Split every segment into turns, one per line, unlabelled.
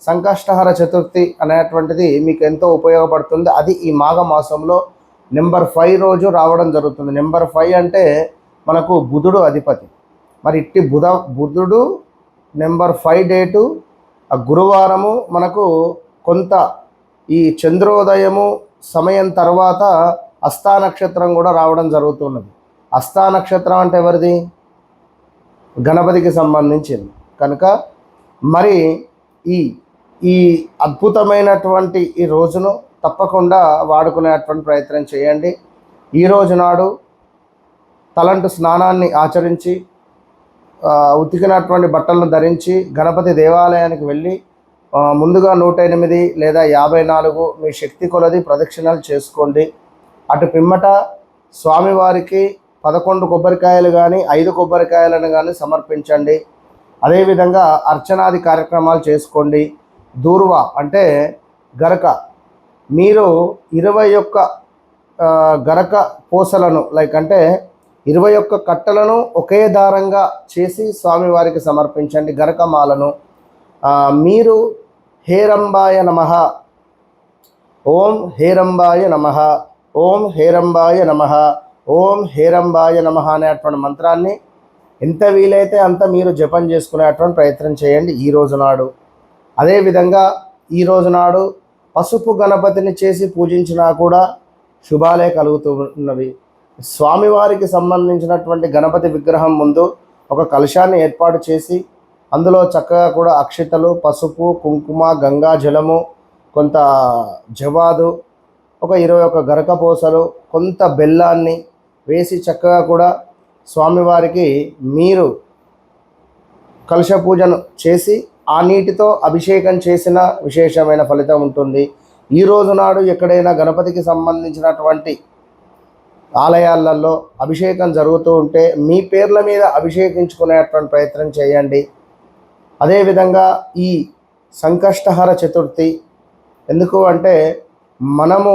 సంకష్టహర చతుర్థి అనేటువంటిది మీకు ఎంతో ఉపయోగపడుతుంది. అది ఈ మాఘ మాసంలో నెంబర్ 5 రోజు రావడం జరుగుతుంది. నెంబర్ 5 అంటే మనకు బుధుడు అధిపతి. మరి ఇట్టి బుధుడు నెంబర్ 5 డేటు గురువారము మనకు కొంత ఈ చంద్రోదయము సమయం తర్వాత హస్తా నక్షత్రం కూడా రావడం జరుగుతున్నది. హస్తా నక్షత్రం అంటే ఎవరిది? గణపతికి సంబంధించింది. కనుక మరి ఈ ఈ అద్భుతమైనటువంటి ఈ రోజును తప్పకుండా వాడుకునేటువంటి ప్రయత్నం చేయండి. ఈ రోజు నాడు తలంటు స్నానాన్ని ఆచరించి ఉతికినటువంటి బట్టలను ధరించి గణపతి దేవాలయానికి వెళ్ళి ముందుగా 108 లేదా 54 మీ శక్తి కొలది ప్రదక్షిణలు చేసుకోండి. అటు పిమ్మట స్వామివారికి 11 కొబ్బరికాయలు కానీ 5 కొబ్బరికాయలను కానీ సమర్పించండి. అదేవిధంగా అర్చనాది కార్యక్రమాలు చేసుకోండి. దూర్వ అంటే గరక, మీరు 21 గరక పూసలను అంటే 21 కట్టలను ఒకే దారంగా చేసి స్వామివారికి సమర్పించండి. గరకమాలను మీరు హేరంబాయ నమః, ఓం హేరంబాయ నమః, ఓం హేరంబాయ నమః, ఓం హేరంబాయ నమః అనేటువంటి మంత్రాన్ని ఎంత వీలైతే అంత మీరు జపం చేసుకునేటువంటి ప్రయత్నం చేయండి ఈ రోజు నాడు. అదేవిధంగా ఈ రోజు నాడు పసుపు గణపతిని చేసి పూజించినా కూడా శుభాలే కలుగుతున్నవి. స్వామివారికి సంబంధించినటువంటి గణపతి విగ్రహం ముందు ఒక కలశాన్ని ఏర్పాటు చేసి అందులో చక్కగా కూడా అక్షితలు, పసుపు, కుంకుమ, గంగా జలము, కొంత జవాదు, ఒక 21 గరకపోసలు, కొంత బెల్లాన్ని వేసి చక్కగా కూడా స్వామివారికి మీరు కలశ పూజను చేసి ఆ నీటితో అభిషేకం చేసిన విశేషమైన ఫలితం ఉంటుంది. ఈ రోజు నాడు ఎక్కడైనా గణపతికి సంబంధించినటువంటి ఆలయాలలో అభిషేకం జరుగుతూ ఉంటే మీ పేర్ల మీద అభిషేకించుకునేటువంటి ప్రయత్నం చేయండి. అదేవిధంగా ఈ సంకష్టహర చతుర్థి ఎందుకు అంటే మనము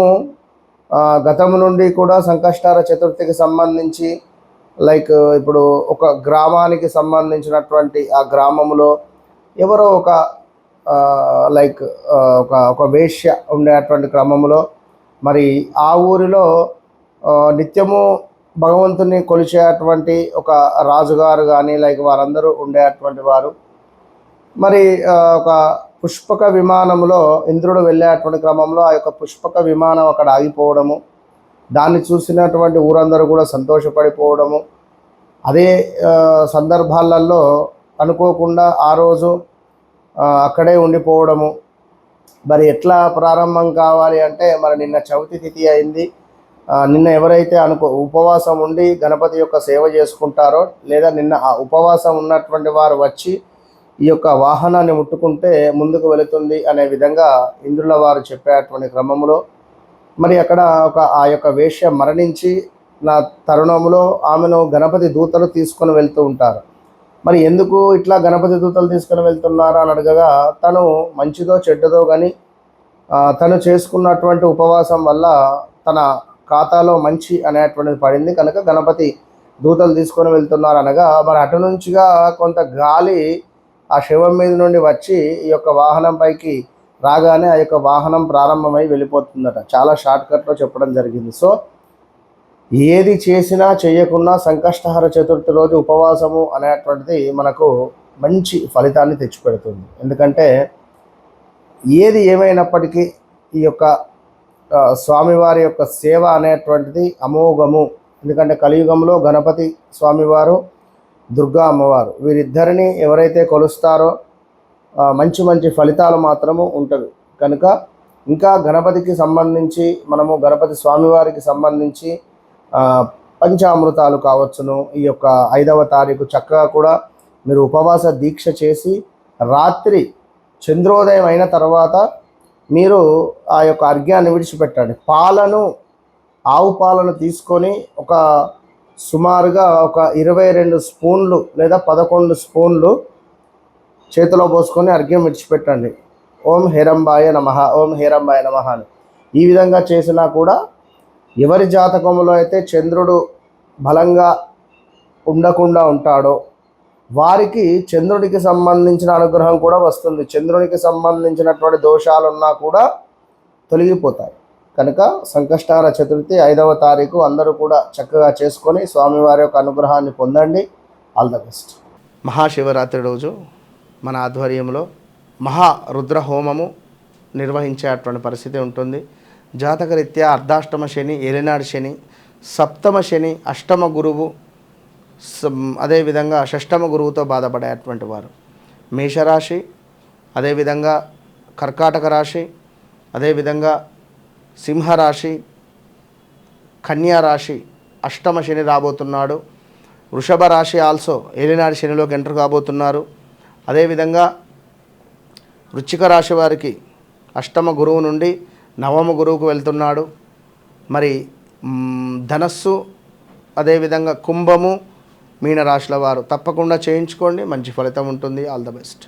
గతం నుండి కూడా సంకష్టహర చతుర్థికి సంబంధించి ఇప్పుడు ఒక గ్రామానికి సంబంధించినటువంటి ఆ గ్రామంలో ఎవరో ఒక వేశ్య ఉండేటువంటి క్రమంలో మరి ఆ ఊరిలో నిత్యము భగవంతుని కొలిచేటువంటి ఒక రాజుగారు కానీ వారందరూ ఉండేటువంటి వారు మరి ఒక పుష్పక విమానంలో ఇంద్రుడు వెళ్ళేటువంటి క్రమంలో ఆ యొక్క పుష్పక విమానం అక్కడ ఆగిపోవడము, దాన్ని చూసినటువంటి ఊరందరూ కూడా సంతోషపడిపోవడము, అదే సందర్భాలలో అనుకోకుండా ఆ రోజు అక్కడే ఉండిపోవడము. మరి ఎట్లా ప్రారంభం కావాలి అంటే మరి నిన్న చవితి తిథి అయింది. నిన్న ఎవరైతే ఉపవాసం ఉండి గణపతి యొక్క సేవ చేసుకుంటారో లేదా నిన్న ఆ ఉపవాసం ఉన్నటువంటి వారు వచ్చి ఈ యొక్క వాహనాన్ని ముట్టుకుంటే ముందుకు వెళుతుంది అనే విధంగా ఇంద్రుల వారు చెప్పేటువంటి క్రమంలో మరి అక్కడ ఆ యొక్క వేశ్య మరణించి నా తరుణంలో ఆమెను గణపతి దూతలు తీసుకొని వెళ్తూ ఉంటారు. మరి ఎందుకు ఇట్లా గణపతి దూతలు తీసుకొని వెళ్తున్నారా అని అడగగా తను మంచిదో చెడ్డదో కానీ తను చేసుకున్నటువంటి ఉపవాసం వల్ల తన ఖాతాలో మంచి అనేటువంటిది పడింది కనుక గణపతి దూతలు తీసుకొని వెళ్తున్నారు అనగా మరి అటు నుంచిగా కొంత గాలి ఆ శవం మీద నుండి వచ్చి ఈ యొక్క వాహనం పైకి రాగానే ఆ యొక్క వాహనం ప్రారంభమై వెళ్ళిపోతుందట. చాలా షార్ట్కట్లో చెప్పడం జరిగింది. సో ఏది చేసినా చేయకున్నా సంకష్టహర చతుర్థి రోజు ఉపవాసము అనేటువంటిది మనకు మంచి ఫలితాన్ని తెచ్చిపెడుతుంది. ఎందుకంటే ఏది ఏమైనప్పటికీ ఈ యొక్క స్వామివారి యొక్క సేవ అనేటువంటిది అమోఘము. ఎందుకంటే కలియుగంలో గణపతి స్వామివారు, దుర్గా అమ్మవారు వీరిద్దరిని ఎవరైతే కొలుస్తారో మంచి మంచి ఫలితాలు మాత్రము ఉంటుంది. కనుక ఇంకా గణపతికి సంబంధించి మనము గణపతి స్వామివారికి సంబంధించి పంచామృతాలు కావచ్చును, ఈ యొక్క 5వ తారీఖు చక్కగా కూడా మీరు ఉపవాస దీక్ష చేసి రాత్రి చంద్రోదయం అయిన తర్వాత మీరు ఆ యొక్క అర్ఘ్యాన్ని విడిచిపెట్టండి. ఆవు పాలను తీసుకొని సుమారుగా 22 స్పూన్లు లేదా 11 స్పూన్లు చేతిలో పోసుకొని అర్ఘ్యం విడిచిపెట్టండి. ఓం హేరంబాయ నమః, ఓం హేరంబాయ నమః అని. ఈ విధంగా చేసినా కూడా ఎవరి జాతకంలో అయితే చంద్రుడు బలంగా ఉండకుండా ఉంటాడో, వారికి చంద్రునికి సంబంధించిన అనుగ్రహం కూడా వస్తుంది. చంద్రునికి సంబంధించినటువంటి దోషాలున్నా కూడా తొలగిపోతాయి. కనుక సంకష్టహర చతుర్థి 5వ తారీఖు అందరూ కూడా చక్కగా చేసుకొని స్వామివారి యొక్క అనుగ్రహాన్ని పొందండి. All the best. మహాశివరాత్రి రోజు మన ఆధ్వర్యంలో మహారుద్ర హోమము నిర్వహించేటువంటి పరిస్థితి ఉంటుంది. జాతకరీత్యా అర్ధాష్టమ శని, ఏలినాడు శని, సప్తమ శని, అష్టమ గురువు, అదేవిధంగా షష్టమ గురువుతో బాధపడేటువంటి వారు మేషరాశి, అదేవిధంగా కర్కాటక రాశి, అదేవిధంగా సింహరాశి, కన్యా రాశి అష్టమ శని రాబోతున్నాడు. వృషభ రాశి ఆల్సో ఏలినాడు శనిలోకి ఎంటర్ కాబోతున్నారు. అదేవిధంగా వృశ్చిక రాశి వారికి అష్టమ గురువు నుండి నవమ గురువుకు వెళ్తున్నాడు. మరి ధనస్సు, అదేవిధంగా కుంభము, మీనరాశుల వారు తప్పకుండా చేయించుకోండి, మంచి ఫలితం ఉంటుంది. All the best.